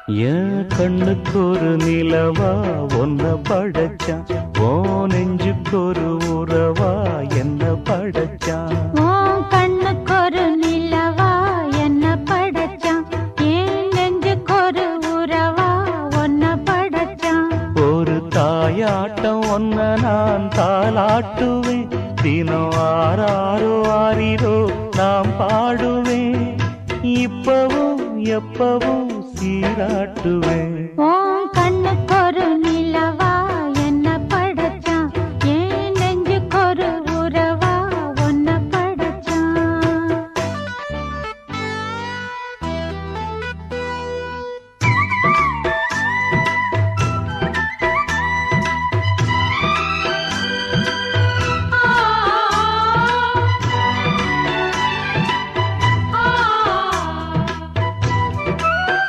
என் கண்ணுக்கு ஒரு நிலவா ஒன்ன படைச்சான், ஓ நெஞ்சுக்கு ஒரு உறவா என்ன படைச்சான். உன் கண்ணுக்கு ஒரு நிலவா என்ன படைச்சான், என் நெஞ்சுக்கு ஒரு உறவா ஒன்ன படைச்சான். ஒரு தாயாட்டம் ஒன்ன நான் தாலாட்டுவேன், தினம் ஆராரோ ஆரிரோ நாம் பாடுவேன், இப்பவும் எப்பவும் சீராட்டுவேன். உன் கண்ணுக்கு ஒரு